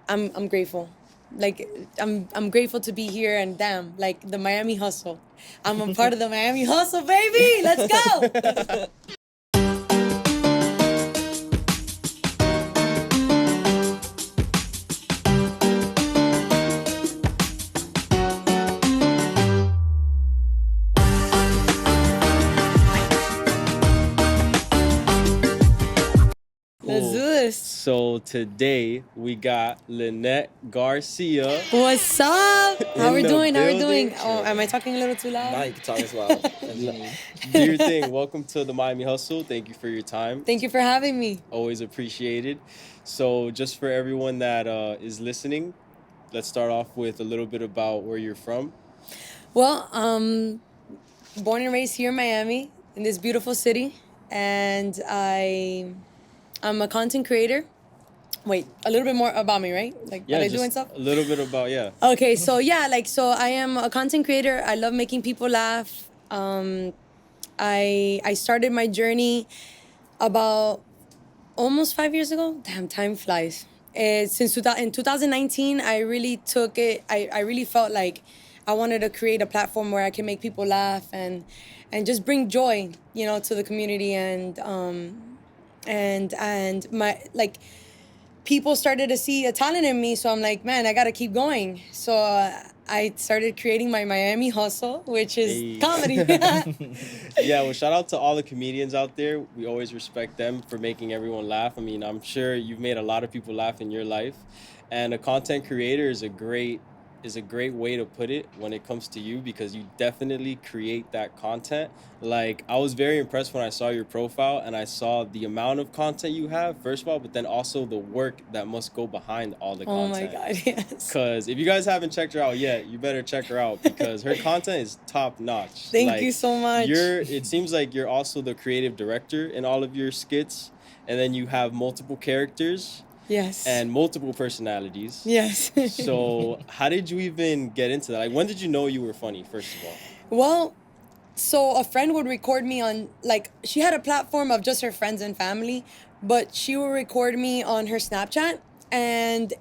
I'm grateful. Like I'm grateful to be here, and damn, like the Miami hustle. I'm a part of the Miami hustle, baby. Let's go. Let's do this. So today we got Linette Garcia. What's up? How In we the doing? How we building. doing? Oh, am I talking a little too loud? Now you can talk as loud as you need. Do your thing. Welcome to the Miami Hustle. Thank you for your time. Thank you for having me. Always appreciated. So just for everyone that is listening, let's start off with a little bit about where you're from. Well, born and raised here in Miami, in this beautiful city, and I'm a content creator. Wait, a little bit more about me, right? Like what I do and stuff. A little bit about Okay, so yeah, so I am a content creator. I love making people laugh. I started my journey about almost 5 years ago. Damn, time flies. In 2019, I really took it. I really felt like I wanted to create a platform where I can make people laugh and just bring joy, to the community and my like people started to see a talent in me. So I'm like, man, I gotta keep going. So I started creating my Miami hustle, which is comedy. Yeah, well, shout out to all the comedians out there. We always respect them for making everyone laugh. I mean, I'm sure you've made a lot of people laugh in your life. And a content creator is a great way to put it when it comes to you, because you definitely create that content. Like, I was very impressed when I saw your profile and I saw the amount of content you have, first of all, but then also the work that must go behind all the Oh content. my God, yes. Because if you guys haven't checked her out yet, you better check her out, because her content is top notch. Thank you so much. It seems like you're also the creative director in all of your skits, and then you have multiple characters. Yes. And multiple personalities. Yes. So how did you even get into that? Like, when did you know you were funny, first of all? Well, so a friend would record me on, like, she had a platform of just her friends and family, but she would record me on her Snapchat, and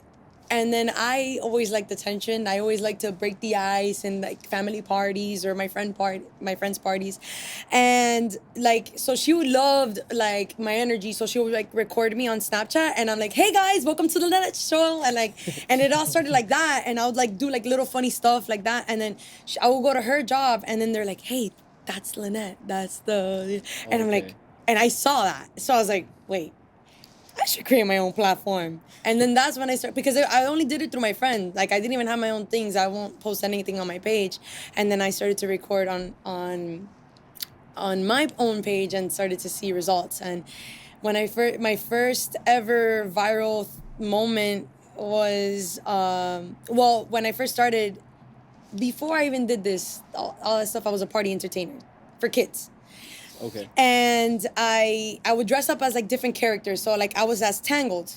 then I always liked attention. I always like to break the ice in like family parties or my friends' parties, and like so she would loved like my energy. So she would like record me on Snapchat, and I'm like, "Hey guys, welcome to the Linette show," and it all started like that. And I would like do like little funny stuff like that, and then I would go to her job, and then they're like, "Hey, that's Linette. That's the," and I'm like, and I saw that, so I was like, "Wait, I should create my own platform." And then that's when I started, because I only did it through my friend. Like, I didn't even have my own things. I won't post anything on my page. And then I started to record on my own page and started to see results. And when my first ever viral moment was, when I first started, before I even did this, all that stuff, I was a party entertainer for kids. Okay. And I would dress up as like different characters. So like I was as Tangled,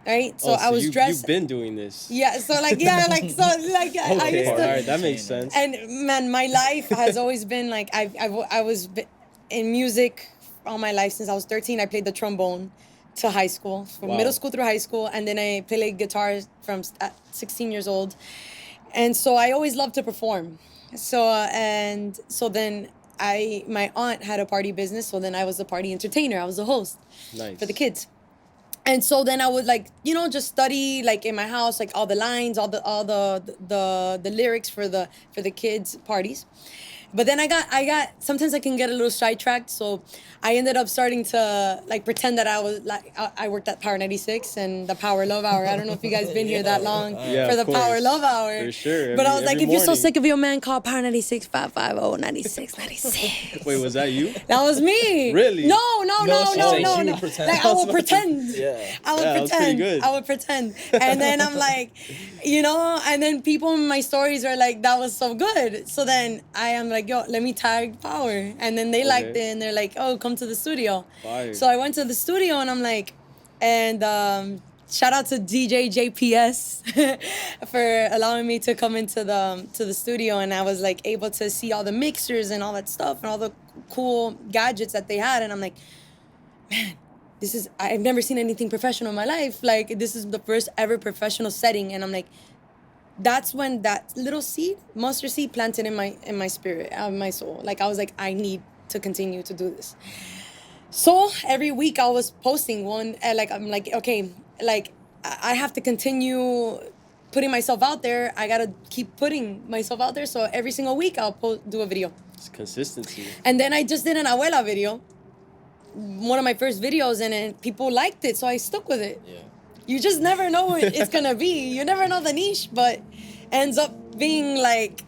right? So I was dressed. You've been doing this. Yeah. So like I used to. All right, that makes sense. And man, my life has always been like I was in music all my life since I was 13. I played the trombone to high school, from middle school through high school, and then I played guitar from 16 years old. And so I always loved to perform. So then my aunt had a party business, so then I was the party entertainer. I was the host. Nice. For the kids. And so then I would like, just study like in my house, like all the lines, all the lyrics for the kids' parties. But then I got sometimes I can get a little sidetracked, so I ended up starting to like pretend that I was like I worked at Power 96 and the Power Love Hour. I don't know if you guys been here that long for the Power Love Hour. For sure. But I was like, if you're so morning. sick of your man, call Power 96 550 9696. Wait, was that you? That was me. Really? No. She would pretend. Like I will pretend. Yeah. I would That was pretty pretend. good. I would pretend. And then I'm like, and then people in my stories are like, that was so good. So then I am like, yo, let me tag Power. And then they liked it and they're like, oh, come to the studio. Fire. So I went to the studio and I'm like, shout out to DJ JPS for allowing me to come into the studio, and I was like able to see all the mixers and all that stuff and all the cool gadgets that they had, and I'm like, man, I've never seen anything professional in my life. Like, this is the first ever professional setting. And I'm like, that's when that little seed, mustard seed, planted in my spirit, my soul. Like, I was like, I need to continue to do this. So every week I was posting one, like, I'm like, okay, like, I have to continue putting myself out there. I gotta keep putting myself out there. So every single week I'll do a video. It's consistency. And then I just did an abuela video, one of my first videos, and people liked it, so I stuck with it. Yeah. You just never know what it's gonna be. You never know the niche, but ends up being like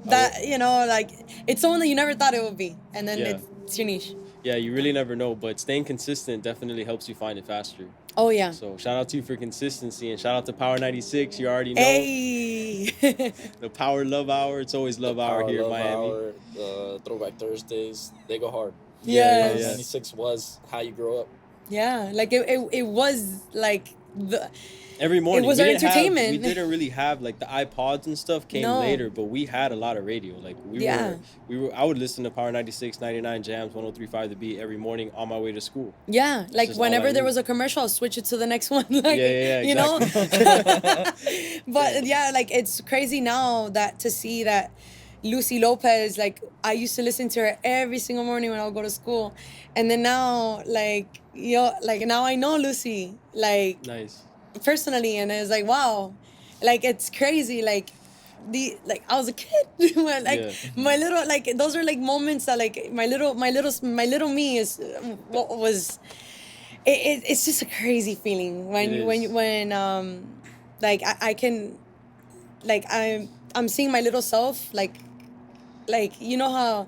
that. You know, like it's someone that you never thought it would be, and then it's your niche. Yeah, you really never know, but staying consistent definitely helps you find it faster. Oh, yeah. So shout out to you for consistency, and shout out to Power 96. You already know. Hey. The Power Love Hour. It's always Love Hour here in Miami. Hour, Throwback Thursdays, they go hard. Yes. Power 96 was how you grow up. Yeah, like it was like the... Every morning. It was our entertainment. We didn't really have, like, the iPods and stuff came later, but we had a lot of radio. Like, I would listen to Power 96, 99 Jams, 103.5 The Beat every morning on my way to school. Yeah, like whenever there was a commercial, I'll switch it to the next one. Like, exactly. You know? But yeah, like, it's crazy now that to see that Lucy Lopez, like, I used to listen to her every single morning when I would go to school. And then now, like, now I know Lucy, like... Nice. Personally, and it's like, wow, like, it's crazy. Like, I was a kid when, like, my little, like, those are like moments that, like, my little me is what was it's just a crazy feeling when like I can, like, I'm seeing my little self, like, you know how.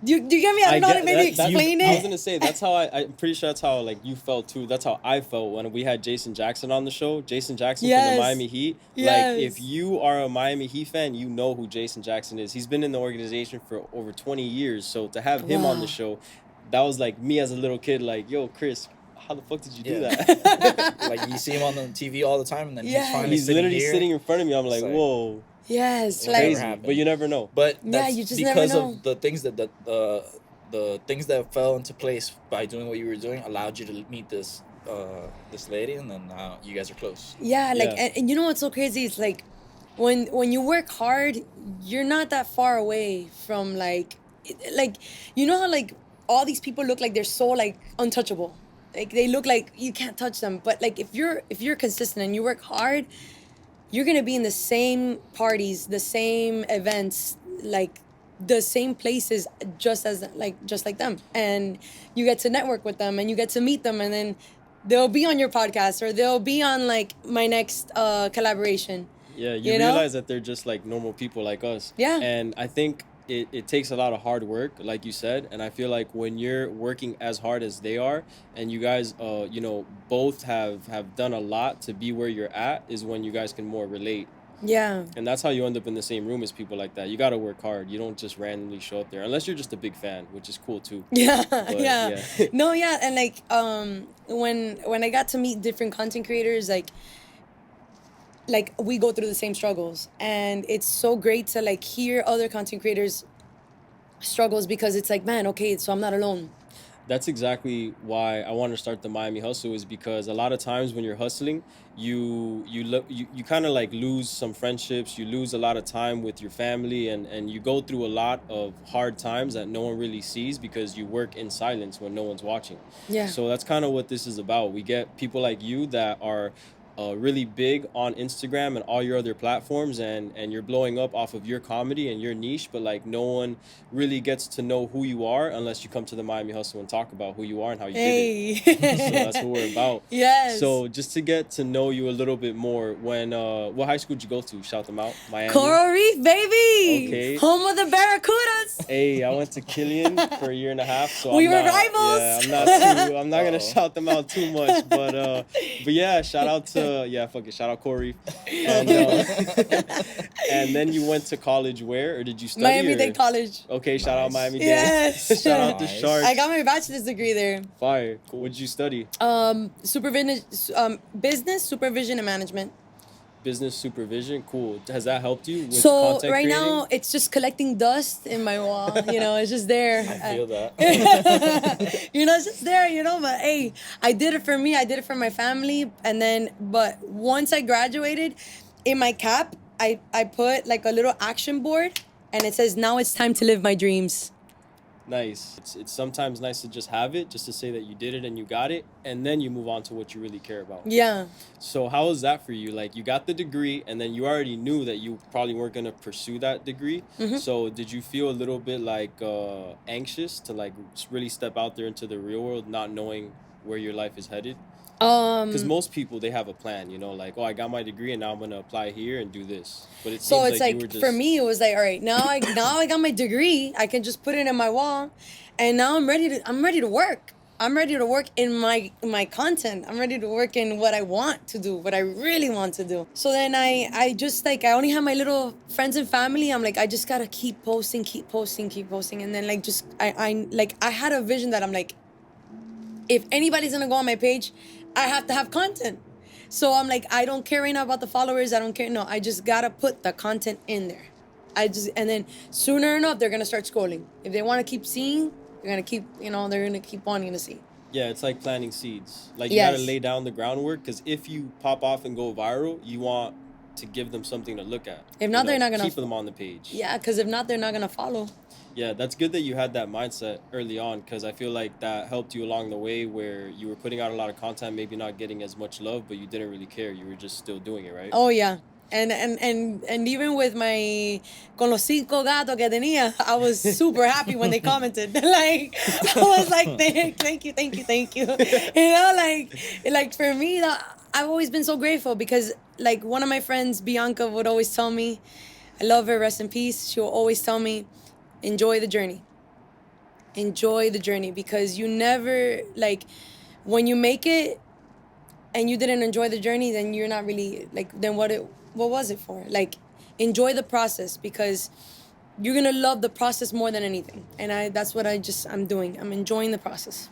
Do you get me? I don't know how to maybe explain it. I was gonna say that's how I'm pretty sure that's how, like, you felt too. That's how I felt when we had Jason Jackson on the show. Jason Jackson from the Miami Heat. Like, if you are a Miami Heat fan, you know who Jason Jackson is. He's been in the organization for over 20 years. So to have him on the show, that was like me as a little kid. Like, yo, Chris, how the fuck did you do that? Like, you see him on the TV all the time, and then he's literally sitting in front of me. I'm like, whoa. Yes, like, crazy, but you never know. But that's you just because never know. Of the things that the things that fell into place by doing what you were doing allowed you to meet this lady, and then now you guys are close. Yeah, like, and you know what's so crazy? It's like when you work hard, you're not that far away from, like, you know how, like, all these people look like they're so, like, untouchable. Like, they look like you can't touch them. But, like, if you're consistent and you work hard, you're gonna be in the same parties, the same events, like the same places, just like them, and you get to network with them, and you get to meet them, and then they'll be on your podcast, or they'll be on, like, my next collaboration. Yeah, you realize that they're just like normal people like us. Yeah, and I think it takes a lot of hard work, like you said, and I feel like when you're working as hard as they are, and you guys both have done a lot to be where you're at, is when you guys can more relate. Yeah, and that's how you end up in the same room as people like that. You got to work hard. You don't just randomly show up there, unless you're just a big fan, which is cool too. Yeah. No, yeah, and like when I got to meet different content creators, like we go through the same struggles, and it's so great to, like, hear other content creators struggles, because it's like, man, okay, so I'm not alone. That's exactly why I want to start the Miami Hustle, is because a lot of times when you're hustling, you kind of, like, lose some friendships, you lose a lot of time with your family, and you go through a lot of hard times that no one really sees because you work in silence when no one's watching. Yeah. So that's kind of what this is about. We get people like you that are really big on Instagram and all your other platforms, and you're blowing up off of your comedy and your niche, but, like, no one really gets to know who you are unless you come to the Miami Hustle and talk about who you are and how you did it. So that's what we're about. Yes. So just to get to know you a little bit more, what high school did you go to? Shout them out. Miami. Coral Reef, baby. Okay. Home of the Barracudas. Hey, I went to Killian for a year and a half. So we were rivals. Yeah, I'm not gonna shout them out too much, but yeah, shout out to shout out Corey. And and then you went to college where, or did you study? Miami-Dade College. Okay, shout out Miami-Dade. Yes. Shout out the Sharks. I got my bachelor's degree there. Fire. Cool. What did you study? Business, supervision, and management. business supervision. Cool. Has that helped you with So content right creating? now it's just collecting dust in my wall. It's just there. I feel that. It's just there. But hey, I did it for me. I did it for my family. And then, but once I graduated, in my cap, I put like a little action board, and it says, "Now it's time to live my dreams." Nice. It's sometimes nice to just have it, just to say that you did it and you got it, and then you move on to what you really care about. Yeah. So how was that for you? Like, you got the degree, and then you already knew that you probably weren't gonna pursue that degree. Mm-hmm. So did you feel a little bit like anxious to like really step out there into the real world, not knowing where your life is headed? Because most people, they have a plan, like, oh, I got my degree and now I'm gonna apply here and do this. But it So seems it's like you were like, just for me, it was like, all right, now I got my degree. I can just put it in my wall, and now I'm ready to work. I'm ready to work in my content. I'm ready to work in what I want to do, what I really want to do. So then I just like, I only have my little friends and family. I'm like, I just gotta keep posting, and then like just I had a vision that I'm like, if anybody's gonna go on my page, I have to have content. So I'm like, I don't care right now about the followers. I don't care. No, I just gotta put the content in there. And then sooner enough, they're gonna start scrolling. If they want to keep seeing, they're gonna keep wanting to see. Yeah, it's like planting seeds. Like, you Yes. gotta lay down the groundwork, because if you pop off and go viral, you want to give them something to look at. If not, they're not gonna keep them on the page. Yeah, because if not, they're not gonna follow. Yeah, that's good that you had that mindset early on, because I feel like that helped you along the way, where you were putting out a lot of content, maybe not getting as much love, but you didn't really care. You were just still doing it, right? Oh yeah. And even with my con los 5 gatos que tenía, I was super happy when they commented. Like, I was like, thank you. Like for me, I've always been so grateful, because like one of my friends, Bianca, would always tell me, I love her, rest in peace. She will always tell me, enjoy the journey. Enjoy the journey, because you never, like, when you make it and you didn't enjoy the journey, then you're not really, like, then what was it for? Like, enjoy the process, because you're gonna love the process more than anything. And that's what I'm doing. I'm enjoying the process.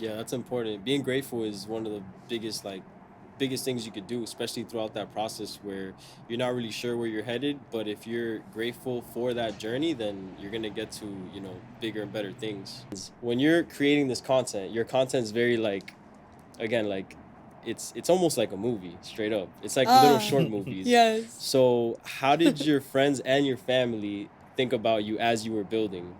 Yeah, that's important. Being grateful is one of the biggest things you could do, especially throughout that process where you're not really sure where you're headed. But if you're grateful for that journey, then you're gonna get to bigger and better things. When you're creating this content, your content's very like, again, like, it's almost like a movie, straight up. It's like little short movies. Yes. So how did your friends and your family think about you as you were building?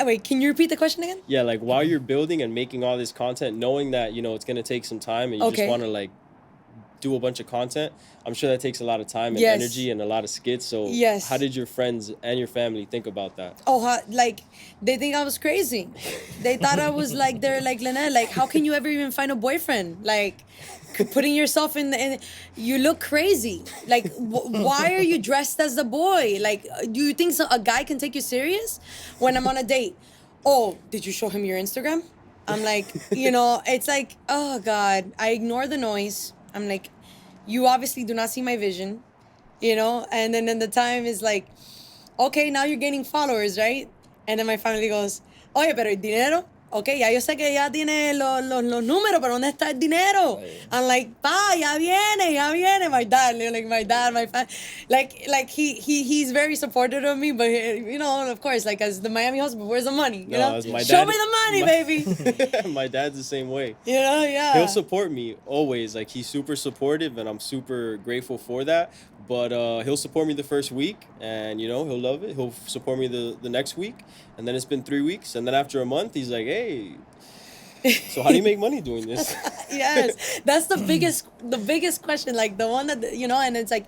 Wait, can you repeat the question again? Yeah, like, while you're building and making all this content, knowing that it's gonna take some time, and you just want to like do a bunch of content, I'm sure that takes a lot of time and Yes. energy and a lot of skits. So Yes. how did your friends and your family think about that? Like, they think I was crazy. They thought I was like, they're like, Linette, like, how can you ever even find a boyfriend? Like, putting yourself in you look crazy. Like, why are you dressed as the boy? Like, do you think a guy can take you serious when I'm on a date? Oh, did you show him your Instagram? I'm like, it's like, oh God, I ignore the noise. I'm like, you obviously do not see my vision, and then the time is like, okay, now you're gaining followers, right? And then my family goes, oye, pero el dinero? Okay, ya yo sé que ya tiene los números, pero ¿dónde está el dinero? I'm like, pa, ya viene. My dad, my family, like he's very supportive of me, but of course, like, as the Miami husband, where's the money? As my Show dad, me the money, baby. My dad's the same way. Yeah. He'll support me always. Like, he's super supportive, and I'm super grateful for that. But he'll support me the first week, and he'll love it. He'll support me the next week, and then it's been 3 weeks, and then after a month, he's like, hey, so how do you make money doing this? Yes, that's the biggest question, like the one that and it's like,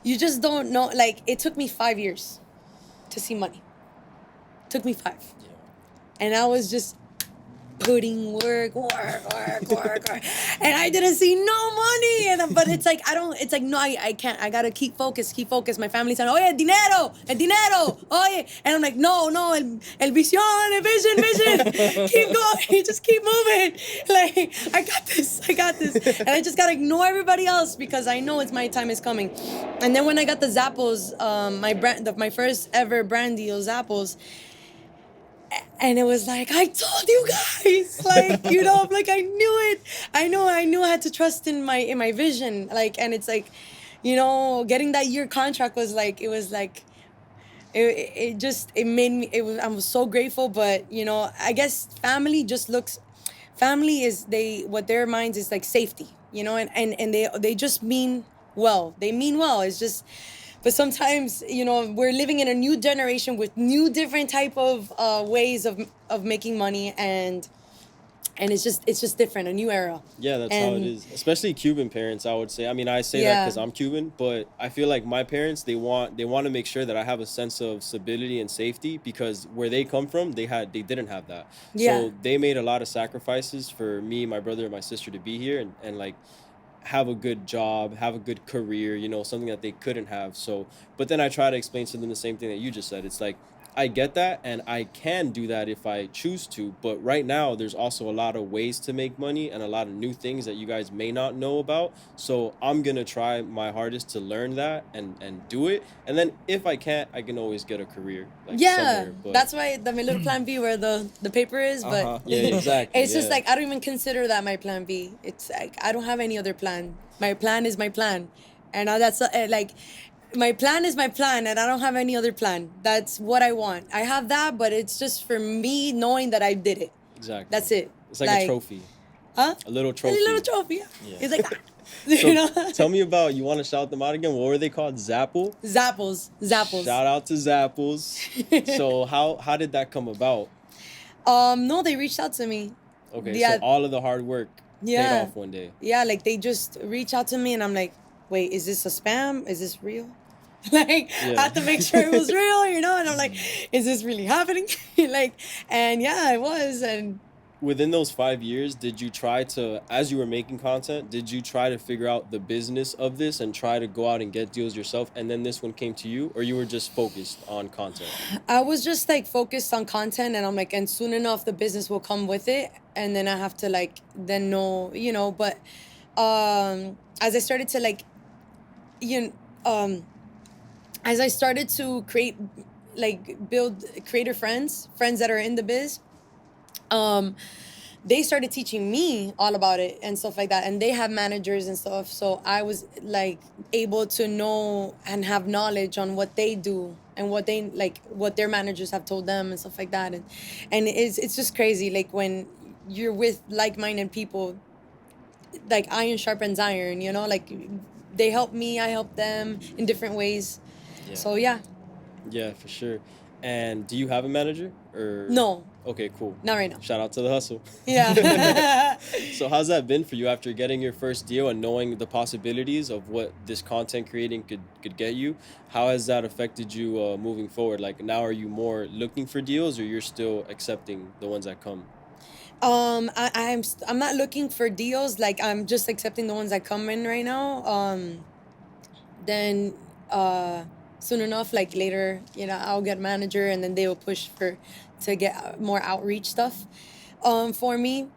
you just don't know. Like, it took me 5 years to see money. Took me 5, and I was just putting work, and I didn't see no money. But it's like, no, I can't. I gotta keep focused. My family's saying, oye, el dinero, oye, and I'm like, no, el vision. Keep going, just keep moving. Like, I got this, and I just gotta ignore everybody else, because I know my time is coming. And then when I got the Zappos, my first ever brand deal, Zappos. and it was like, I told you guys, like, you know, like I knew it. I knew I had to trust in my vision. Like, and it's like, you know, getting that year contract was like, it was like, it just, it made me, it was, I was so grateful. But, you know, I guess family is, what their minds is like safety, you know, and they just mean well. They mean well. It's just, but sometimes, you know, we're living in a new generation with new different type of ways of making money, and it's just different, a new era. Yeah, that's how it And is. Especially Cuban parents, I would say. I mean, I say that because yeah, I'm Cuban, but I feel like my parents, they want to make sure that I have a sense of stability and safety because where they come from, they didn't have that. yeah, So they made a lot of sacrifices for me, my brother, and my sister to be here and like have a good job, have a good career, you know, something that they couldn't have. So, but then I try to explain to them the same thing that you just said. It's like, I get that and I can do that if I choose to. But right now, there's also a lot of ways to make money and a lot of new things that you guys may not know about. So I'm going to try my hardest to learn that and do it. And then if I can't, I can always get a career like yeah. somewhere. But That's why my little plan B, where the paper is, but Uh-huh. yeah, exactly. it's just Yeah. like I don't even consider that my plan B. It's like I don't have any other plan. My plan is my plan, and that's like my plan is my plan, and I don't have any other plan. That's what I want. I have that, but it's just for me knowing that I did it. Exactly. That's it. It's like a trophy, Huh? a little A trophy. little trophy. Yeah. Yeah. It's like that. So You know. tell me about, you want to shout them out again? What were they called? Zapple? Zapples. Shout out to Zapples. So how did that come about? No, they reached out to me. Okay, Yeah. so all of the hard work paid Yeah. off one day. Yeah, like they just reach out to me, and I'm like, wait, is this a spam? Is this real? Like, Yeah. I had to make sure it was real, you know? And I'm like, is this really happening? Like, and yeah, it was. And Within those 5 years, did you try to, as you were making content, did you try to figure out the business of this and try to go out and get deals yourself? And then this one came to you, or you were just focused on content? I was just like focused on content, and I'm like, and soon enough, the business will come with it. And then I have to like, then know, you know, but as I started to like, you as I started to create, like build creator friends that are in the biz, they started teaching me all about it and stuff like that. And they have managers and stuff. So I was like able to know and have knowledge on what they do and what they like, what their managers have told them and stuff like that. And it's just crazy. Like when you're with like-minded people, like iron sharpens iron, you know, like they help me, I help them in different ways. Yeah. So yeah, Yeah, for sure. And do you have a manager or? no, Okay, cool. not right now. Shout out to the hustle. Yeah. So how's that been for you after getting your first deal and knowing the possibilities of what this content creating could get you? How has that affected you moving forward? Like now, are you more looking for deals, or you're still accepting the ones that come? I'm not looking for deals. Like I'm just accepting the ones that come in right now. Then soon enough, like later, you know, I'll get a manager, and then they will push to get more outreach stuff, for me.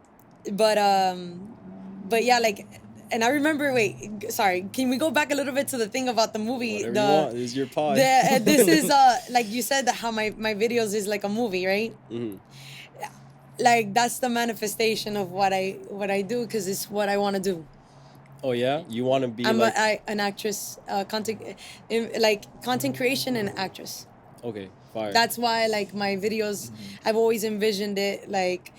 But yeah, like, and I remember. Wait, sorry. Can we go back a little bit to the thing about the movie? Whatever you want. This is your pod. This is like you said that how my videos is like a movie, right? Mhm. Like that's the manifestation of what I do, because it's what I want to do. Oh yeah, you want to be I'm like an actress, content creation and actress. okay, fire. That's why like my videos, I've always envisioned it like,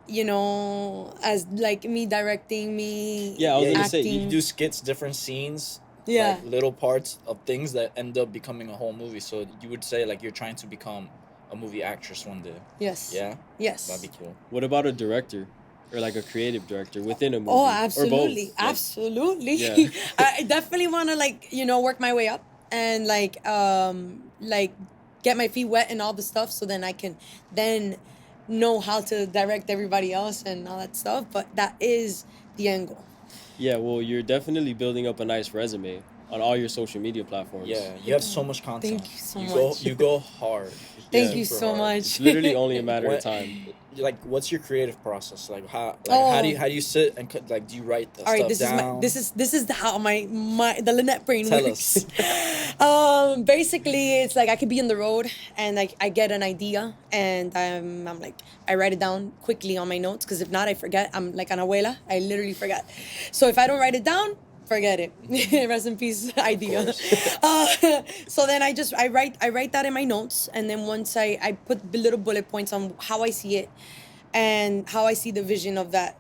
you know, as like me directing, me Yeah, I was Yeah, gonna say acting. you do skits, different scenes, Yeah. like little parts of things that end up becoming a whole movie. So you would say like you're trying to become a movie actress one day. Yes. Yeah, Yes. that'd be cool. What about a director or like a creative director within a movie? Oh, Or absolutely, both? Like, absolutely. Yeah. I definitely want to like, you know, work my way up and like get my feet wet and all the stuff, so then I can then know how to direct everybody else and all that stuff. But that is the end goal. yeah, well, you're definitely building up a nice resume. on all your social media platforms. Yeah, you have so much content. Thank you so much. You go hard. Thank you Super so hard. much. It's literally only a matter of time. Like, what's your creative process? Like, how do you sit and like, do you write the All right, stuff down? this is how my the Linette brain Tell works. us. Basically, it's like I could be in the road and like I get an idea and I'm like I write it down quickly on my notes because if not I forget. I'm like an abuela. I literally forget. So if I don't write it down, forget it. Rest in peace, idea. So then I write that in my notes, and then once I put the little bullet points on how I see it, and how I see the vision of that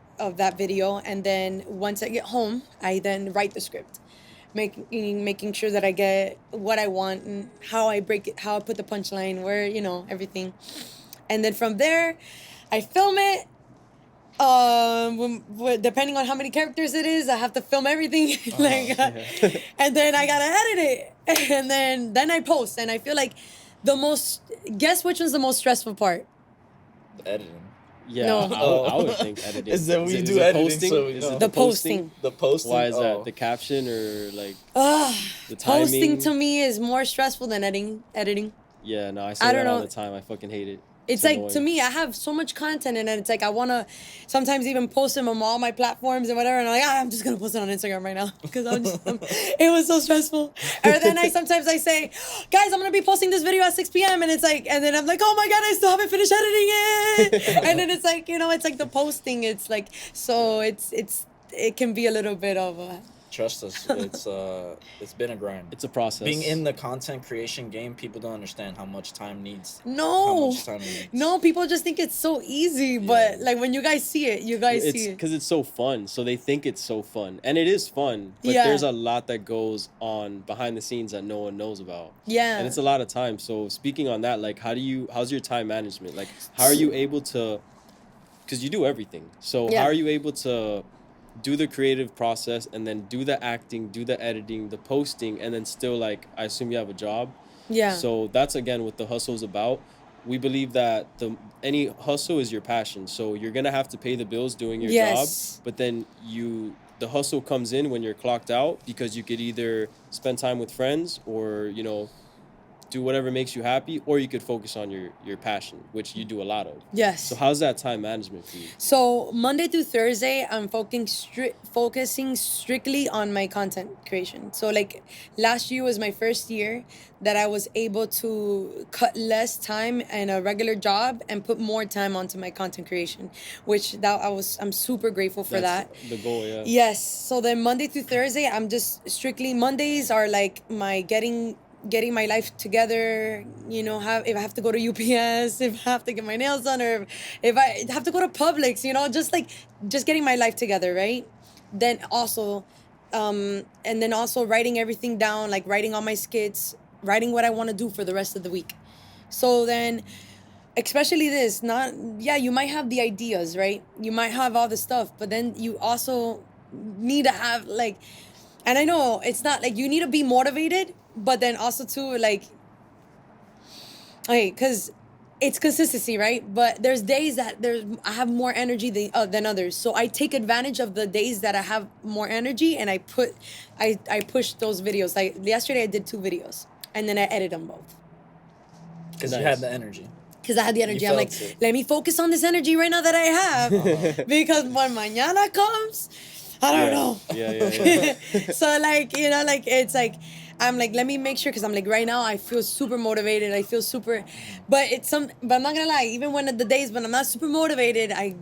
video, and then once I get home, I then write the script, making sure that I get what I want and how I break it, how I put the punchline, where everything, and then from there, I film it. Depending on how many characters it is, I have to film everything, and then I gotta edit it, and then I post. And I feel like guess which one's the most stressful part? The editing. Yeah, No. I would think editing. Is that we it do editing? posting? So Is no. it The posting. The posting. Why is that? The caption or like the timing? Posting to me is more stressful than editing. Yeah, no, I say I that don't all know. the time. I fucking hate it. It's like, annoying. to me, I have so much content, and it's like I want to sometimes even post them on all my platforms and whatever, and I'm like, I'm just going to post it on Instagram right now because it was so stressful. Or then sometimes I say, guys, I'm going to be posting this video at 6 p.m. and it's like, and then I'm like, oh my God, I still haven't finished editing it. And then it's like, it's like the posting, it's like, so it can be a little bit of a... Trust us, it's been a grind. It's a process. Being in the content creation game, people don't understand how much time needs. No, people just think it's so easy, but like when you guys see it, see it. Because it's so fun, so they think it's so fun, and it is fun. But there's a lot that goes on behind the scenes that no one knows about. Yeah, and it's a lot of time. So speaking on that, like, how's your time management? Like, how are you able to? Because you do everything. So how are you able to do the creative process and then do the acting, do the editing, the posting, and then still, like, I assume you have a job. Yeah. So that's again what the hustle is about. We believe that any hustle is your passion. So you're gonna have to pay the bills doing your job, but then the hustle comes in when you're clocked out because you could either spend time with friends or do whatever makes you happy, or you could focus on your passion, which you do a lot of. Yes. So how's that time management for you? So Monday through Thursday, I'm focusing strictly on my content creation. So like last year was my first year that I was able to cut less time in a regular job and put more time onto my content creation, which I'm super grateful for that. The goal, yeah. Yes. So then Monday through Thursday, I'm just strictly, Mondays are like my getting my life together, if I have to go to UPS, if I have to get my nails done, or if I have to go to Publix, just getting my life together, right? Then also, and then also writing everything down, like writing all my skits, writing what I want to do for the rest of the week. So then, especially this, you might have the ideas, right? You might have all the stuff, but then you also need to have and I know it's not like you need to be motivated, but then also too, because it's consistency, right? But there's days that I have more energy than others. So I take advantage of the days that I have more energy, and I push those videos. Like yesterday I did 2 videos, and then I edit them both. Because you had the energy. Because I had the energy. I'm like, let me focus on this energy right now that I have. Because when mañana comes, I don't know. Yeah. So it's like, I'm like, let me make sure, because I'm like, right now I feel super motivated. I feel super, but but I'm not gonna lie, even when the days when I'm not super motivated, I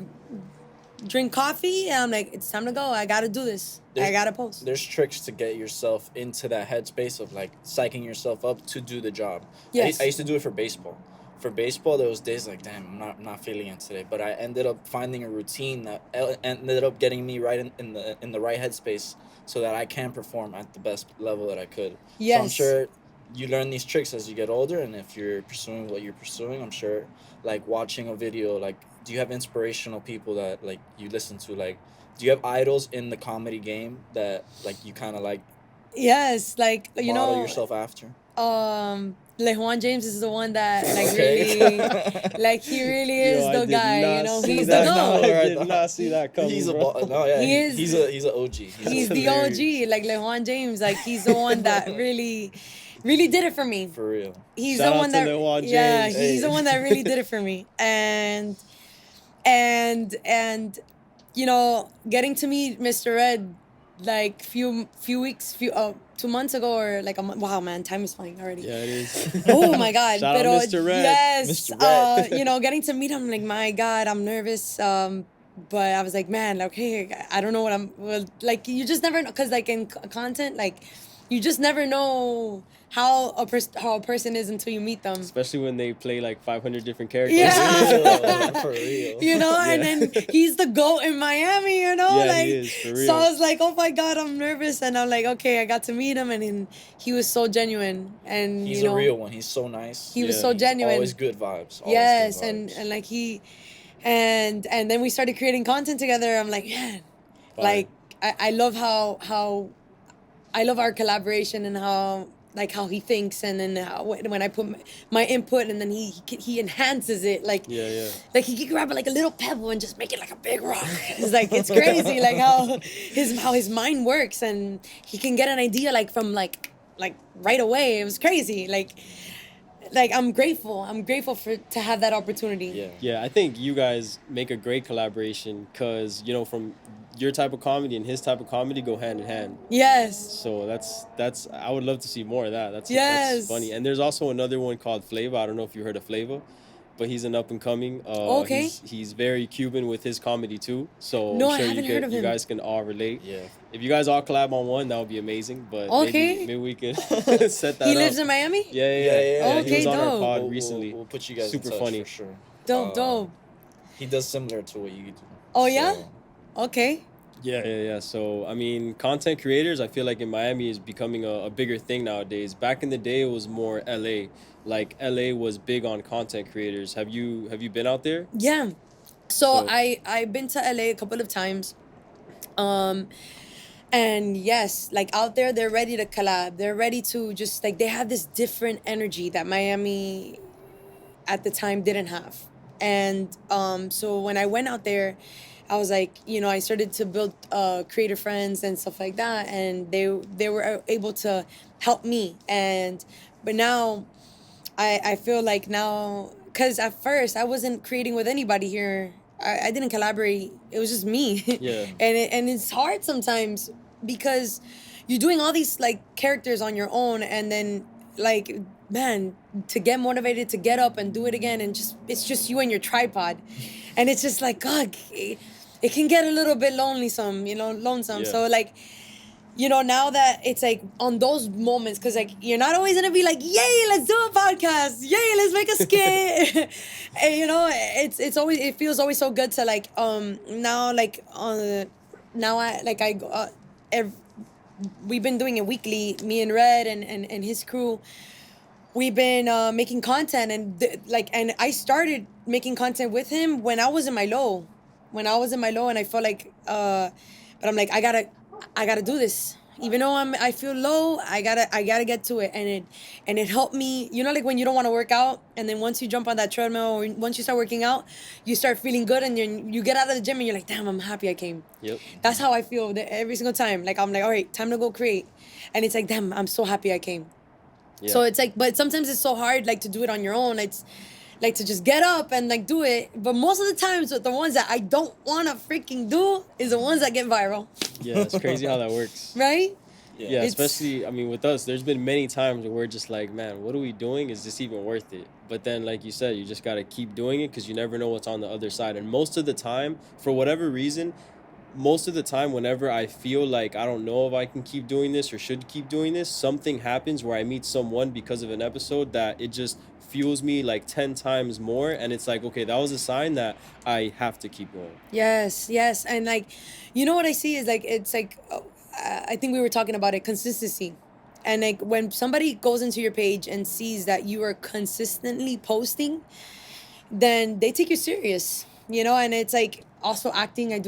drink coffee and I'm like, it's time to go. I gotta do this. I gotta post. There's tricks to get yourself into that headspace of like psyching yourself up to do the job. Yes. I used to do it for baseball. For baseball, there was days like, damn, I'm not feeling it today. But I ended up finding a routine that ended up getting me right in the right headspace, so that I can perform at the best level that I could. Yes. So I'm sure you learn these tricks as you get older, and if you're pursuing what you're pursuing, I'm sure, like watching a video, like, do you have inspirational people that like you listen to? Like, do you have idols in the comedy game that like you kind of like? Yes, like model yourself after. LeJuan James is the one that Okay. really, like he really is Yo, I the did guy. not You know, see he's that. the No, goat. I right. did not see that coming, He's a bro. no, yeah. He is- He's an OG. He's That's the OG. hilarious. Like LeJuan James, like he's the one that really, really did it for me. for real. He's Shout the out one to that LeJuan yeah, James. he's Hey. the one that really did it for me. And you know, getting to meet Mr. Red like few weeks 2 months ago, or like a month. Wow, man, time is flying already. Yeah, it is. Oh my God. Shout out Pero Mr. Red. yes, Mr. Red. you know, getting to meet him, like, my God, I'm nervous. But I was like, man, okay, I don't know what like, you just never know, because like in content, like, you just never know how a person is until you meet them. Especially when they play like 500 different characters. Yeah. For real. You know, and Yeah. then he's the GOAT in Miami, you know? Yeah, like, he is, for real. So I was like, oh my God, I'm nervous. And I'm like, okay, I got to meet him, and then he was so genuine. And, He's you know, a real one. He's so nice. he was Yeah. so He's genuine. always good vibes. Always Yes, good and vibes. like and then we started creating content together. I'm like, man, Fire. like I love how I love our collaboration, and how he thinks, and then how, when I put my input, and then he enhances it, like Yeah. like he can grab like a little pebble and just make it like a big rock. It's like, it's crazy, like how his mind works, and he can get an idea like from like right away. It was crazy, like I'm grateful to have that opportunity. Yeah. Yeah, I think you guys make a great collaboration because, you know, from your type of comedy and his type of comedy go hand in hand. Yes. So that's I would love to see more of that. That's Yes. funny. And there's also another one called Flava. I don't know if you heard of Flava, but he's an up and coming. Okay. He's very Cuban with his comedy too. So No, I'm I sure haven't heard of you him. guys can all relate. Yeah. If you guys all collab on one, that would be amazing. But Okay. maybe we could set that He up. lives in Miami? Yeah. Yeah. He was on our dope. pod recently. We'll put you guys Super in touch funny. for sure. Dope. He does similar to what you do. Oh, yeah? So, Okay. Yeah. So, I mean, content creators, I feel like in Miami is becoming a bigger thing nowadays. Back in the day, it was more LA. Like, LA was big on content creators. Have you been out there? Yeah. So So- I've been to LA a couple of times. And yes, like out there, they're ready to collab. They're ready to just like, they have this different energy that Miami at the time didn't have. And so when I went out there, I was like, you know, I started to build creator friends and stuff like that, and they were able to help me. But now I feel like now, because at first I wasn't creating with anybody here. I didn't collaborate. It was just me. Yeah. and it's hard sometimes because you're doing all these like characters on your own, and then like, man, to get motivated to get up and do it again, and just it's just you and your tripod, and it's just like, God, it can get a little bit lonesome. Yeah. So like, you know, now that it's like on those moments, because like you're not always gonna be like, yay, let's do a podcast, yay, let's make a skit. And you know, it feels always so good to like now like now I go we've been doing it weekly, me and Red and his crew. We've been making content, and I started making content with him when I was in my low. And I felt like but I'm like, I gotta do this. Even though I feel low, I gotta get to it. And it helped me, you know, like when you don't want to work out, and then once you jump on that treadmill, or once you start working out, you start feeling good, and you get out of the gym and you're like, damn, I'm happy I came. Yep. That's how I feel every single time. Like, I'm like, all right, time to go create. And it's like, damn, I'm so happy I came. Yeah. So it's like, but sometimes it's so hard, like, to do it on your own. It's like to just get up and like do it. But most of the times, the ones that I don't want to freaking do is the ones that get viral, Yeah, it's crazy how that works. right? Yeah, It's- especially, I mean, with us, there's been many times where we're just like, man, what are we doing? Is this even worth it? But then, like you said, you just got to keep doing it because you never know what's on the other side. And most of the time, for whatever reason, whenever I feel like I don't know if I can keep doing this or should keep doing this, something happens where I meet someone because of an episode that it just fuels me like 10 times more. And it's like, okay, that was a sign that I have to keep going. Yes. And like, you know what I see is like, it's like, I think we were talking about it, consistency. And like when somebody goes into your page and sees that you are consistently posting, then they take you serious, you know? And it's like also acting. I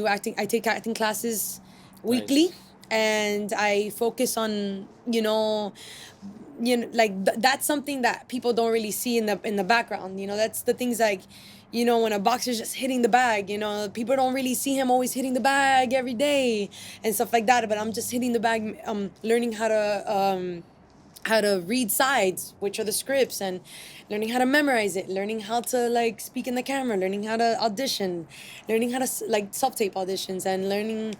take acting classes weekly. Nice. And I focus on, you know, you know, like that's something that people don't really see in the background. You know, that's the things like, you know, when a boxer's just hitting the bag, you know, people don't really see him always hitting the bag every day and stuff like that. But I'm just hitting the bag, learning how to read sides, which are the scripts, and learning how to memorize it, learning how to like speak in the camera, learning how to audition, learning how to like self-tape auditions, and learning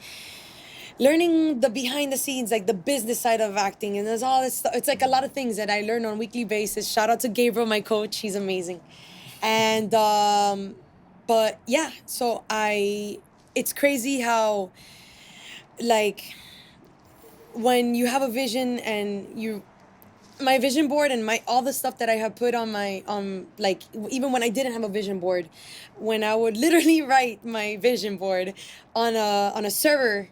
the behind the scenes, like the business side of acting. And there's all this stuff. It's like a lot of things that I learn on a weekly basis. Shout out to Gabriel, my coach. He's amazing. And but yeah, so it's crazy how like when you have a vision and my vision board and all the stuff that I have put on my like even when I didn't have a vision board, when I would literally write my vision board on a server,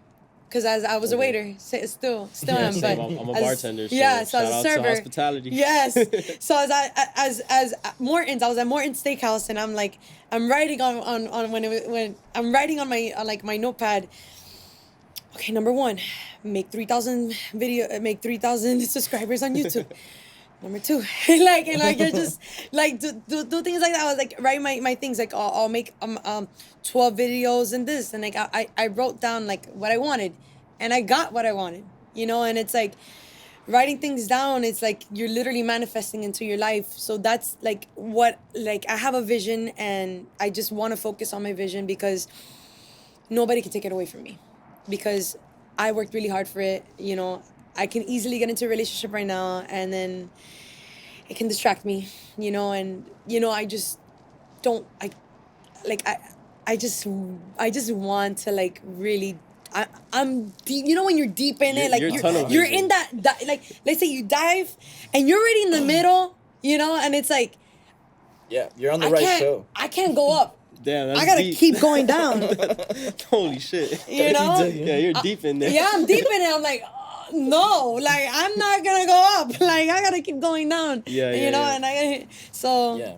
because as I was a waiter, still am, but I'm a bartender. So yeah, so shout as a out server, to hospitality. yes. So as Morton's, I was at Morton's Steakhouse, and I'm writing on when I'm writing on my notepad. Okay, number 1, make 3,000 subscribers on YouTube. Number 2, like you're just like do things like that. I was like write my things, like I'll make 12 videos and this, and like I wrote down like what I wanted, and I got what I wanted, you know. And it's like writing things down, it's like you're literally manifesting into your life. So that's like what, like I have a vision, and I just want to focus on my vision because nobody can take it away from me, because I worked really hard for it. You know, I can easily get into a relationship right now, and then it can distract me, you know. And you know, I just don't, I just want to like really, I'm deep, you know, when you're deep in it, like you're in that, like let's say you dive and you're already in the middle, you know, and it's like, yeah, you're on the right show. I can't go up. Damn, that's I gotta deep. keep going down. Holy shit. You know? Yeah, you're deep in there. Yeah, I'm deep in it. I'm like, no, like I'm not gonna go up. Like I gotta keep going down. Yeah, you know, and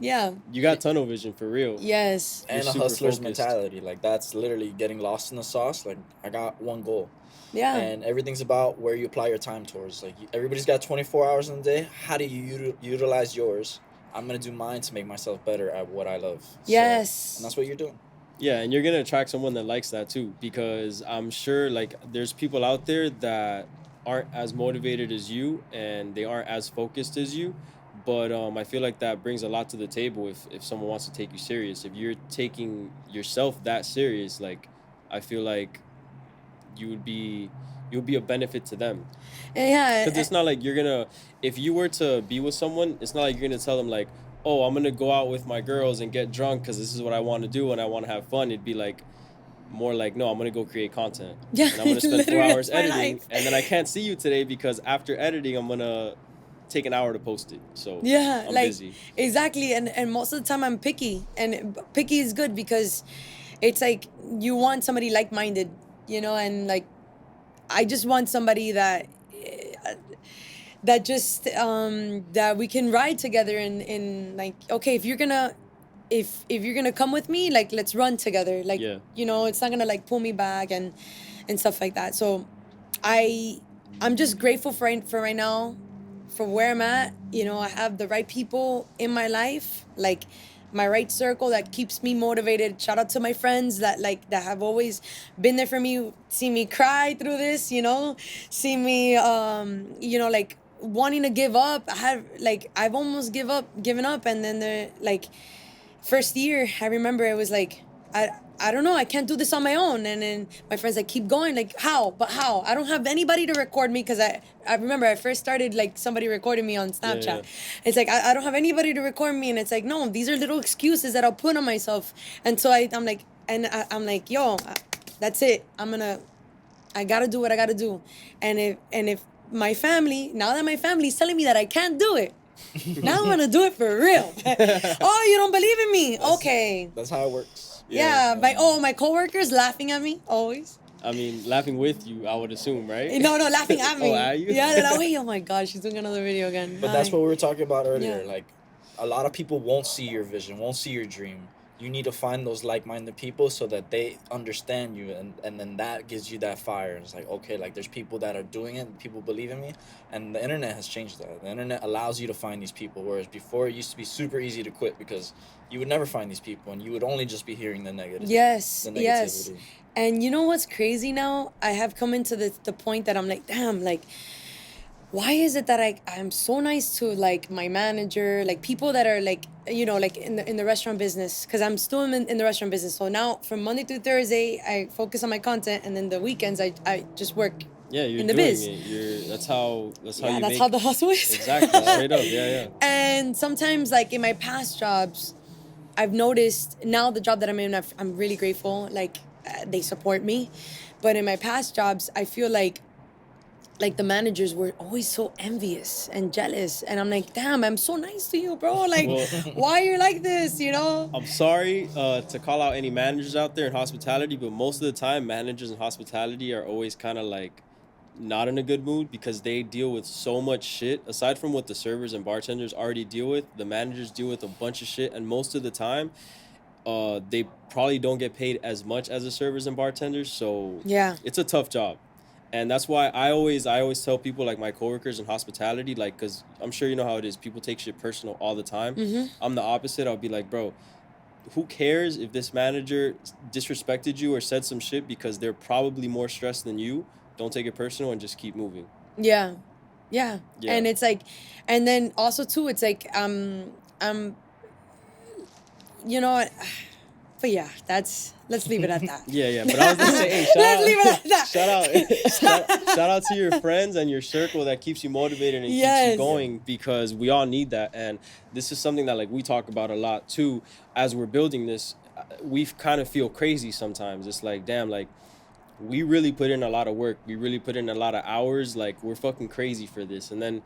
yeah. You got tunnel vision for real. Yes. And a hustler's mentality. Like that's literally getting lost in the sauce. Like I got one goal. Yeah. And everything's about where you apply your time towards. Like everybody's got 24 hours in a day. How do you utilize yours? I'm going to do mine to make myself better at what I love. Yes. So, and that's what you're doing. Yeah, and you're going to attract someone that likes that too, because I'm sure like there's people out there that aren't as motivated as you and they aren't as focused as you. But I feel like that brings a lot to the table if someone wants to take you serious. If you're taking yourself that serious, like I feel like you'll be a benefit to them. Yeah. Because it's not like you're gonna, if you were to be with someone, it's not like you're gonna tell them like, oh, I'm gonna go out with my girls and get drunk because this is what I want to do and I want to have fun. It'd be like more like, no, I'm gonna go create content. Yeah. And I'm gonna spend 4 hours editing, life. and then I can't see you today because after editing, I'm gonna take an hour to post it. So yeah, I'm like busy. Exactly. And most of the time I'm picky, and picky is good because it's like you want somebody like-minded, you know, and like I just want somebody that just that we can ride together in like, okay, if you're gonna come with me, like let's run together, like Yeah. you know, it's not gonna like pull me back and stuff like that. So I'm just grateful for right now, for where I'm at. You know, I have the right people in my life, like my right circle that keeps me motivated. Shout out to my friends that have always been there for me, see me cry through this, you know, see me, you know, like wanting to give up. I've almost given up. And then the like first year, I remember it was like, I don't know, I can't do this on my own. And then my friends like, keep going, like how? I don't have anybody to record me, because I remember I first started, like somebody recorded me on Snapchat. Yeah. It's like, I don't have anybody to record me. And it's like, no, these are little excuses that I'll put on myself. And so I'm like, yo, that's it. I gotta do what I gotta do. And if my family, now that my family's telling me that I can't do it, now I'm gonna do it for real. Oh, you don't believe in me? Okay. That's how it works. Yeah, my coworkers laughing at me always. I mean, laughing with you, I would assume, right? No, laughing at me. Oh, are you? Yeah, they're like, wait, oh my God, she's doing another video again. But that's what we were talking about earlier. Yeah. Like, a lot of people won't see your vision, won't see your dream. you need to find those like-minded people so that they understand you, and then that gives you that fire. It's like, okay, like there's people that are doing it, people believe in me, and the internet has changed that. The internet allows you to find these people, whereas before it used to be super easy to quit because you would never find these people and you would only just be hearing the negative. Yes, The yes. negativity. And you know what's crazy now? I have come into the point that I'm like, damn, like, why is it that I'm so nice to like my manager, like people that are like, you know, like in the restaurant business, because I'm still in the restaurant business. So now from Monday through Thursday, I focus on my content, and then the weekends I just work Yeah, you're in the doing biz. it. That's how Yeah, you that's make how the hustle is. exactly straight up. Yeah. And sometimes, like in my past jobs, I've noticed now the job that I'm in, I'm really grateful. Like they support me, but in my past jobs, I feel like the managers were always so envious and jealous, and I'm like, damn, I'm so nice to you, bro. Like, Well, why you're like this, you know? I'm sorry to call out any managers out there in hospitality, but most of the time, managers in hospitality are always kind of like not in a good mood because they deal with so much shit. Aside from what the servers and bartenders already deal with, the managers deal with a bunch of shit, and most of the time, they probably don't get paid as much as the servers and bartenders. So Yeah. it's a tough job. And that's why I always tell people, like my coworkers in hospitality, like, because I'm sure you know how it is. People take shit personal all the time. Mm-hmm. I'm the opposite. I'll be like, bro, who cares if this manager disrespected you or said some shit, because they're probably more stressed than you. Don't take it personal and just keep moving. Yeah. Yeah. Yeah. And it's like, and then also too, it's like, you know what? But yeah, let's leave it at that. Yeah. But I was gonna say, hey, Let's leave it at that. shout out to your friends and your circle that keeps you motivated and keeps Yes. you going, because we all need that. And this is something that like we talk about a lot too. As we're building this, we kind of feel crazy sometimes. It's like, damn, like we really put in a lot of work. We really put in a lot of hours. Like we're fucking crazy for this. And then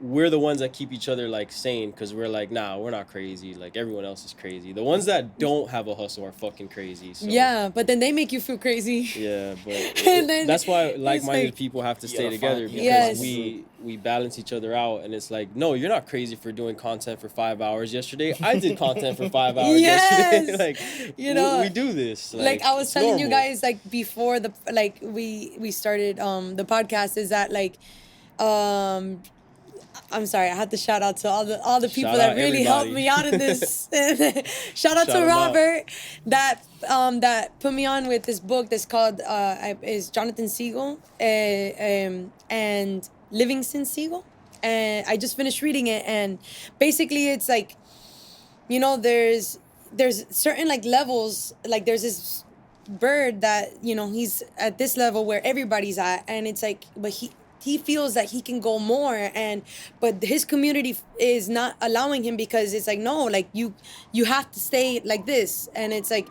we're the ones that keep each other like sane, because we're like, nah, we're not crazy. Like everyone else is crazy. The ones that don't have a hustle are fucking crazy. So. Yeah, but then they make you feel crazy. Yeah, but And then that's why like-minded like- people have to You stay gotta together, find- because Yes. we balance each other out. And it's like, no, you're not crazy for doing content for 5 hours yesterday. I did content for 5 hours Yes. yesterday. Like, You know, we do this. Like I was it's telling you normal. guys, like before the like we started the podcast, is that like I'm sorry, I had to shout out to all the people Shout that out really helped everybody. me out in this. Shout out Shout to 'em out. Robert that put me on with this book that's called is Jonathan Siegel and Livingston Siegel, and I just finished reading it, and basically it's like, you know, there's certain like levels, like there's this bird that, you know, he's at this level where everybody's at, and it's like, but he feels that he can go more, and but his community is not allowing him, because it's like, no, like you have to stay like this, and it's like,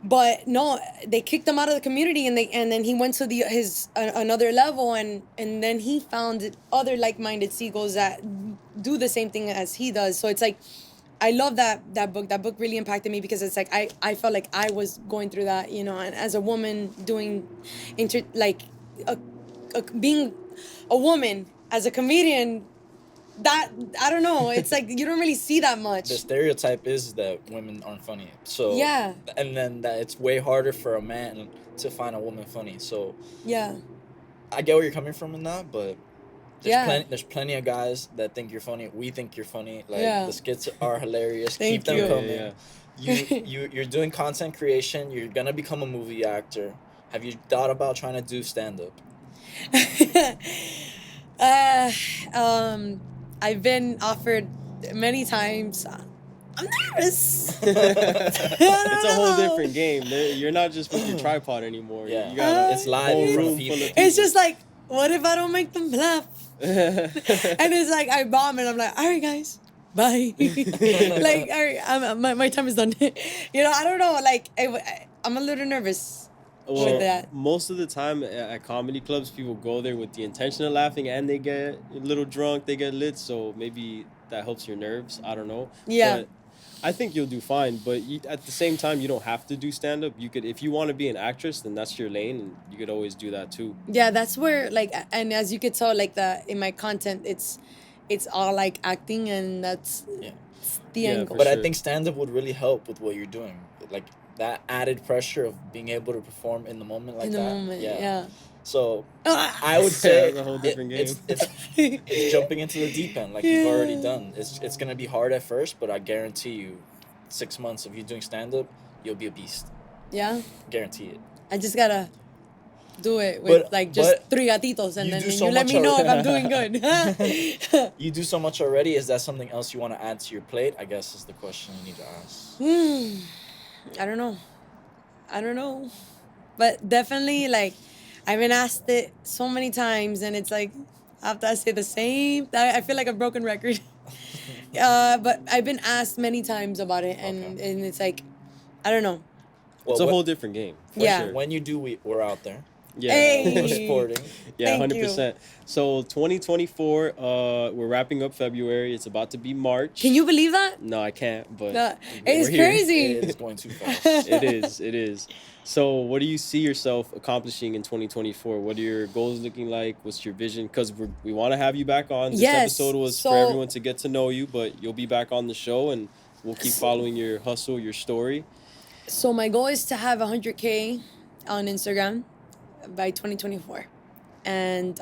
but no, they kicked him out of the community, and then he went to his another level, and then he found other like-minded seagulls that do the same thing as he does. So it's like, I love that book. That book really impacted me, because it's like I felt like I was going through that, you know, and as a woman doing being a woman as a comedian, that I don't know, it's like you don't really see that much. The stereotype is that women aren't funny. So Yeah. and then that it's way harder for a man to find a woman funny. So Yeah. I get where you're coming from in that, but Yeah. there's plenty of guys that think you're funny. We think you're funny. Like Yeah. the skits are hilarious. Thank Keep them you. coming. Yeah. You're doing content creation. You're gonna become a movie actor. Have you thought about trying to do stand up? I've been offered many times. I'm nervous. It's a whole different game. You're not just with your tripod anymore. Yeah. You got It's live whole in front room of full people. of people. It's just like, what if I don't make them laugh? And it's like I bomb, and I'm like, all right, guys, bye. Like, all right, my time is done. You know, I don't know. Like, I'm a little nervous with that. Most of the time at comedy clubs, people go there with the intention of laughing, and they get a little drunk, they get lit, so maybe that helps your nerves. I don't know. Yeah. But I think you'll do fine, but at the same time, you don't have to do stand-up. You could, if you want to be an actress, then that's your lane, and you could always do that too. Yeah, that's where, like, and as you could tell, like, in my content, it's all like acting, and that's the Yeah, angle. for But I sure. think stand up would really help with what you're doing. Like that added pressure of being able to perform in the moment like In the that. moment, yeah. So Ah. I would say That's a whole different game. it's jumping into the deep end like you've already Yeah. done. It's gonna be hard at first, but I guarantee you, 6 months of you doing stand up, you'll be a beast. Yeah. Guarantee it. I just gotta do it with But- like just but 3 gatitos, and you then do you so let much me know if already. I'm doing good. You do so much already. Is that something else you want to add to your plate? I guess is the question you need to ask. I don't know. I don't know. But definitely, like, I've been asked it so many times, and it's like, after I say the same, I feel like a broken record. But I've been asked many times about it, and, Okay. and it's like, I don't know. It's a whole different game. For Yeah. Sure. When you do, we're out there. Yeah. Hey. We're supporting. Yeah, Thank 100%. So 2024, we're wrapping up February. It's about to be March. Can you believe that? No, I can't, but It's we're here. crazy. It's going too fast. It is. It is. So, what do you see yourself accomplishing in 2024? What are your goals looking like? What's your vision? Because we want to have you back on. This Yes, episode was so- for everyone to get to know you, but you'll be back on the show, and we'll keep following your hustle, your story. So my goal is to have 100K on Instagram by 2024, and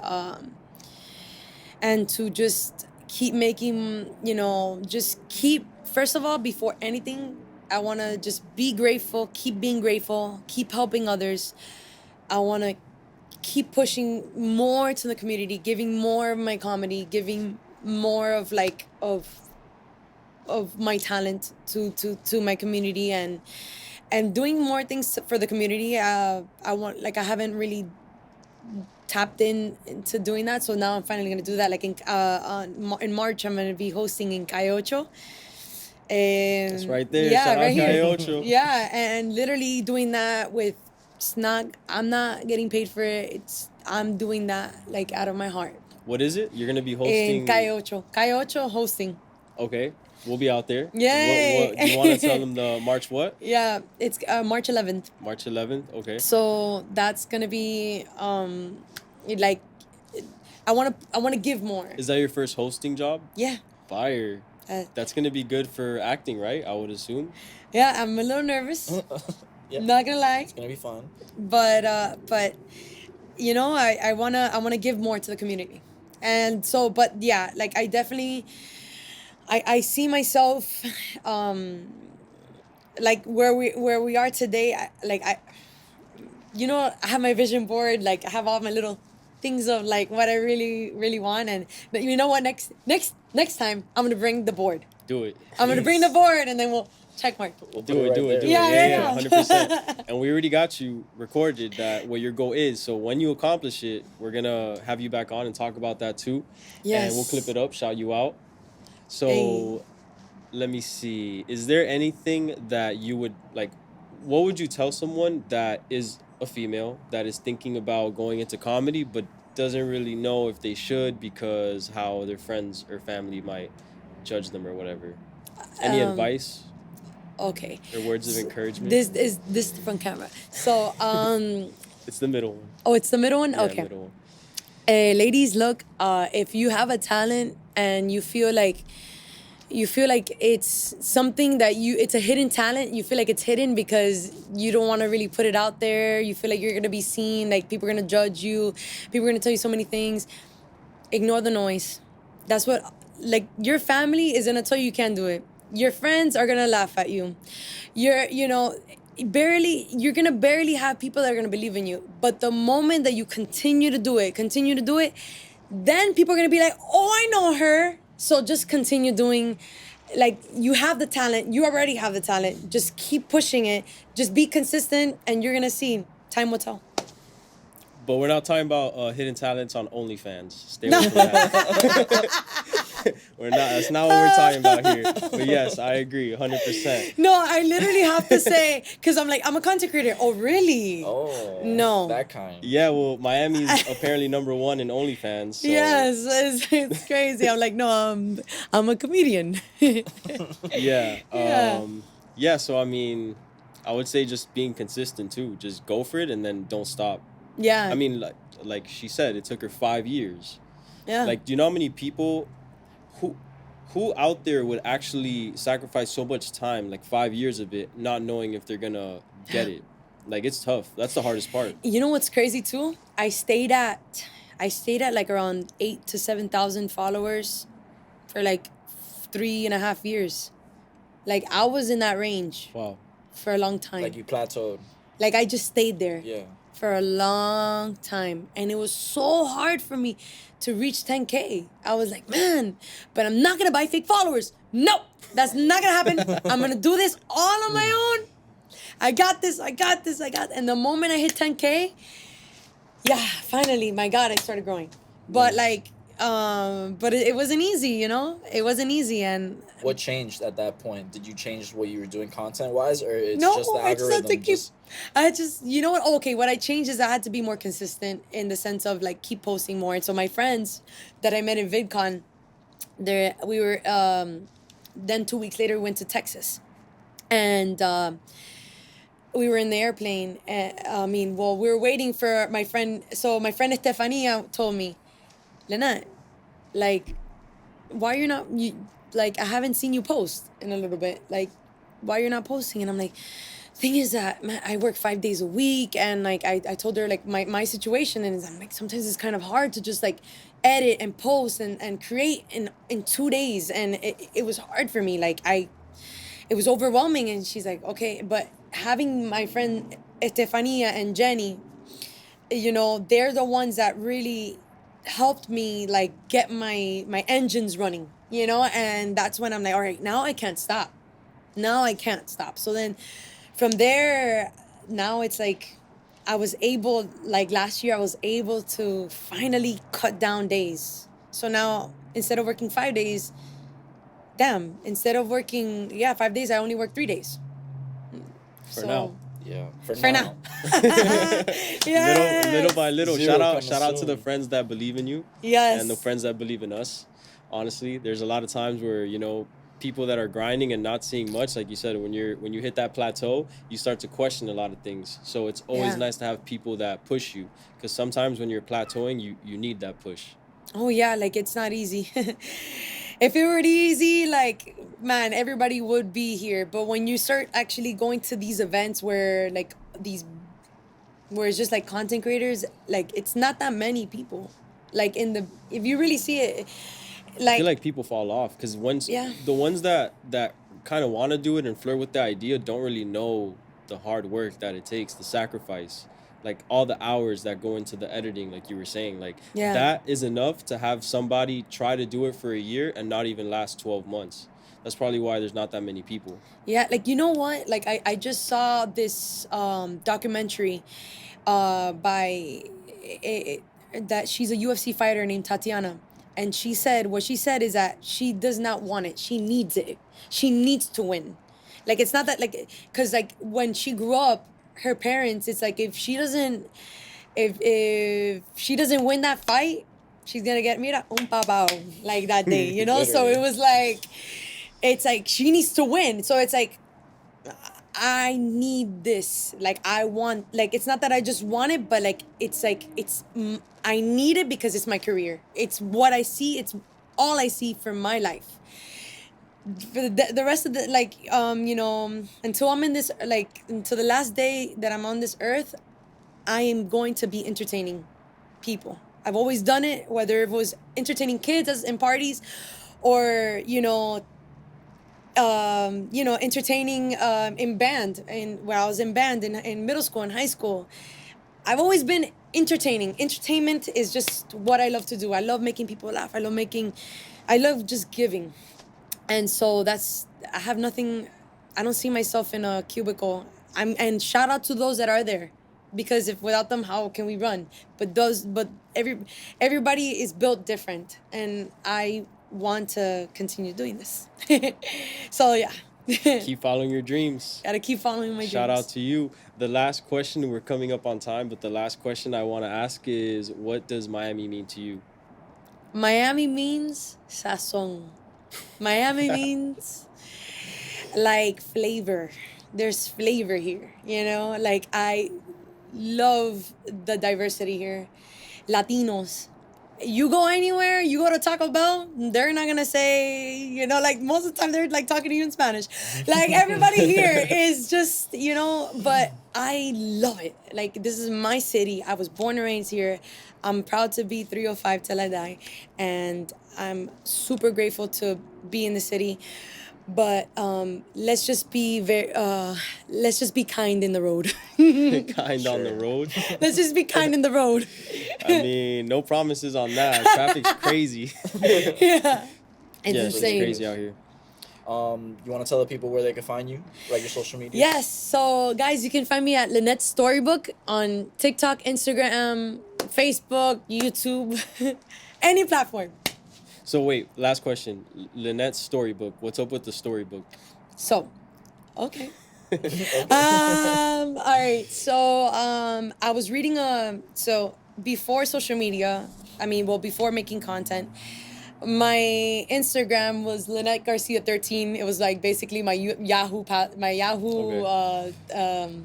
to just keep making, just keep, first of all, before anything, I want to just be grateful, keep being grateful, keep helping others. I want to keep pushing more to the community, giving more of my comedy, giving more of like of my talent to my community, and doing more things for the community. I haven't really tapped into doing that, so now I'm finally gonna do that. Like in March, I'm gonna be hosting in Cayocho. It's right there. Yeah, Shout out right here. Cayocho. Yeah, and literally doing that with I'm not getting paid for it. I'm doing that like out of my heart. What is it? You're gonna be hosting. In Cayocho hosting. Okay, we'll be out there. Yay! What do you want to tell them? The March what? Yeah, it's March 11th. March 11th. Okay. So that's gonna be like I wanna give more. Is that your first hosting job? Yeah. Fire. That's gonna be good for acting, right? I would assume. Yeah, I'm a little nervous. Yeah. Not gonna lie. It's gonna be fun. But I wanna give more to the community. And so, but yeah, like I definitely I see myself like where we are today. I have my vision board, like I have all my little things of like what I really really want, and but you know what, next time I'm gonna bring the board. Do it. I'm gonna bring the board, and then we'll check mark. We'll put Do it, right do it, do there. it. Yeah. 100%. And we already got you recorded that what your goal is. So when you accomplish it, we're gonna have you back on and talk about that too. Yes. And we'll clip it up, shout you out. So Hey. let me see. Is there anything that you would like? What would you tell someone that is a female that is thinking about going into comedy but doesn't really know if they should because how their friends or family might judge them or whatever? Any advice? Okay. Or words of encouragement? This is the front camera. So It's the middle one. oh, it's the middle one. Yeah, Okay. middle one. Ladies, look, if you have a talent and you feel like it's something that it's a hidden talent, you feel like it's hidden because you don't want to really put it out there, you feel like you're going to be seen, like people are going to judge you, people are going to tell you so many things, ignore the noise. That's what, like, your family is going to tell you can't do it. Your friends are going to laugh at you. You're going to barely have people that are going to believe in you. But the moment that you continue to do it, then people are going to be like, oh, I know her. So just continue doing, like, you have the talent. You already have the talent. Just keep pushing it. Just be consistent, and you're going to see. Time will tell. But we're not talking about hidden talents on OnlyFans. Stay away from that. We're not. That's not what we're talking about here. But yes, I agree, 100%. No, I literally have to say, because I'm a content creator. Oh, really? Oh. No. That kind. Yeah, well, Miami's apparently #1 in OnlyFans. So. Yes, it's crazy. I'm like, no, I'm a comedian. Yeah. Yeah. Yeah. So I mean, I would say just being consistent too. Just go for it and then don't stop. Yeah. I mean, like she said, it took her 5 years. yeah. Like, do you know how many people who who out there would actually sacrifice so much time, like 5 years of it, not knowing if they're gonna get it? Like, it's tough. That's the hardest part. You know what's crazy too? I stayed at like around 8 to 7,000 followers for like 3.5 years. Like I was in that range Wow. for a long time. Like you plateaued. Like I just stayed there Yeah. for a long time, and it was so hard for me to reach 10K. I was like, man, but I'm not gonna buy fake followers. Nope, that's not gonna happen. I'm gonna do this all on my own. I got this. And the moment I hit 10K, yeah, finally, my God, I started growing. But like, but it wasn't easy, you know? It wasn't easy. And What changed at that point? Did you change what you were doing content wise, or it's no, just the I just had to algorithm? keep. I just, you know what? Oh, okay, what I changed is I had to be more consistent in the sense of like keep posting more. And so my friends that I met in VidCon, we were. Then 2 weeks later, we went to Texas, and we were in the airplane. We were waiting for my friend. So my friend Estefania told me, Linette, like, why you're not like I haven't seen you post in a little bit. Like, why you're not posting? And I'm like, thing is that man, I work 5 days a week, and like I told her like my situation, and I'm like sometimes it's kind of hard to just like edit and post and create in 2 days, and it was hard for me. Like it was overwhelming, and she's like, okay, but having my friend Estefania and Jenny, you know, they're the ones that really helped me like get my engines running, you know, and that's when I'm like, all right, now I can't stop. So then from there, now it's like I was able, like last year, I was able to finally cut down days. So now instead of working 5 days, instead of working 5 days, I only work 3 days. For now. Yeah. For now. Little by little. Zero Shout out to the soon. friends that believe in you. Yes. And the friends that believe in us. Honestly, there's a lot of times where, you know, people that are grinding and not seeing much, like you said, when you hit that plateau, you start to question a lot of things. So it's always nice to have people that push you, because sometimes when you're plateauing, you need that push. Oh yeah, like it's not easy. If it were easy, like man, everybody would be here. But when you start actually going to these events where it's just like content creators, like it's not that many people. Like if you really see it, I feel like people fall off because the ones that kind of want to do it and flirt with the idea don't really know the hard work that it takes, the sacrifice, like all the hours that go into the editing, like you were saying, like that is enough to have somebody try to do it for a year and not even last 12 months. That's probably why there's not that many people. Yeah, like you know what? Like I just saw this documentary that she's a UFC fighter named Tatiana. And what she said is that she does not want it. She needs it. She needs to win. Like, it's not that, like, because, like, when she grew up, her parents, it's like, if she doesn't win that fight, she's going to get, mira, un papao, like, that day, you know? So it was like, it's like, she needs to win. So it's like, I need this. Like, I want, like, it's not that I just want it, but, like, I need it because it's my career. It's what I see. It's all I see for my life. For the rest of the, like, you know, until I'm in this, like, until the last day that I'm on this earth, I am going to be entertaining people. I've always done it, whether it was entertaining kids in parties or, entertaining in band, when I was in band in middle school and high school. I've always been entertaining. Entertainment is just what I love to do. I love making people laugh. I love just giving. And so I have nothing, I don't see myself in a cubicle. And shout out to those that are there, because if without them, how can we run? But everybody is built different, and I want to continue doing this. So yeah. Keep following your dreams. Gotta keep following my dreams. Shout out to you. The last question, we're coming up on time, but the last question I want to ask is, what does Miami mean to you? Miami means sazon. Miami means like flavor. There's flavor here, you know? Like I love the diversity here. Latinos, you go anywhere, you go to Taco Bell, they're not gonna say, you know, like most of the time they're like talking to you in Spanish. Like everybody here is just, you know, but I love it. Like this is my city. I was born and raised here. I'm proud to be 305 till I die. And I'm super grateful to be in the city. But let's just be kind in the road. Kind on the road. Let's just be kind in the road. I mean, no promises on that. Traffic's crazy. Yeah. It's It's insane. crazy out here. You want to tell the people where they can find you, like your social media? Yes. So, guys, you can find me at Linette Storybook on TikTok, Instagram, Facebook, YouTube, any platform. So wait, last question. Linette's storybook. What's up with the storybook? So, okay. All right. So, I was reading so before social media, before making content, my Instagram was Linette Garcia 13. It was like basically my Yahoo my Yahoo Okay.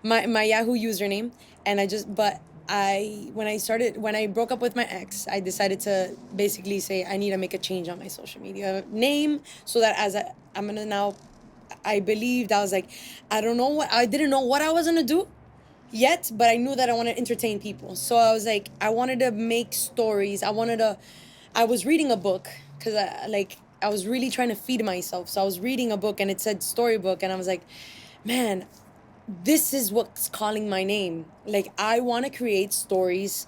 my Yahoo username, and when I broke up with my ex, I decided to basically say I need to make a change on my social media name so that I'm gonna now, I believed, I was like, I didn't know what I was gonna do yet, but I knew that I wanted to entertain people. So I was like, I wanted to make stories. I was reading a book because I was really trying to feed myself. So I was reading a book and it said storybook, and I was like, man, this is what's calling my name. Like, I want to create stories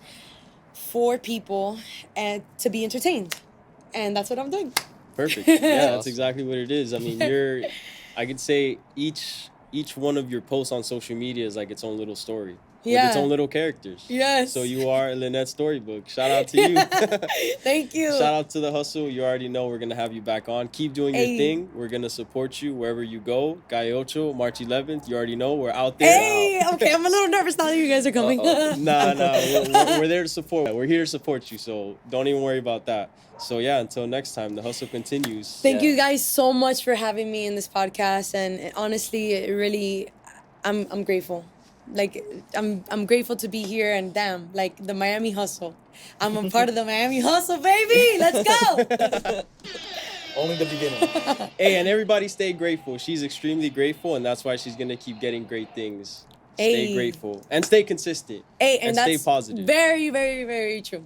for people and to be entertained. And that's what I'm doing. Perfect. Yeah, that's exactly what it is. I mean, I could say each one of your posts on social media is like its own little story. With its own little characters. Yes. So you are Linette Storybook. Shout out to you. Thank you. Shout out to the hustle. You already know we're gonna have you back on. Keep doing your thing. We're gonna support you wherever you go. Gallo, March 11th. You already know we're out there. Hey, okay, I'm a little nervous now that you guys are coming. Nah, we're there to support. We're here to support you. So don't even worry about that. So yeah, until next time, the hustle continues. Thank you guys so much for having me in this podcast, and honestly, it really, I'm grateful. Like, I'm grateful to be here, and damn, like the Miami hustle. I'm a part of the Miami hustle, baby. Let's go. Only the beginning. Hey, and everybody stay grateful. She's extremely grateful, and that's why she's gonna keep getting great things. Stay grateful and stay consistent. And stay that's positive. very, very, very true.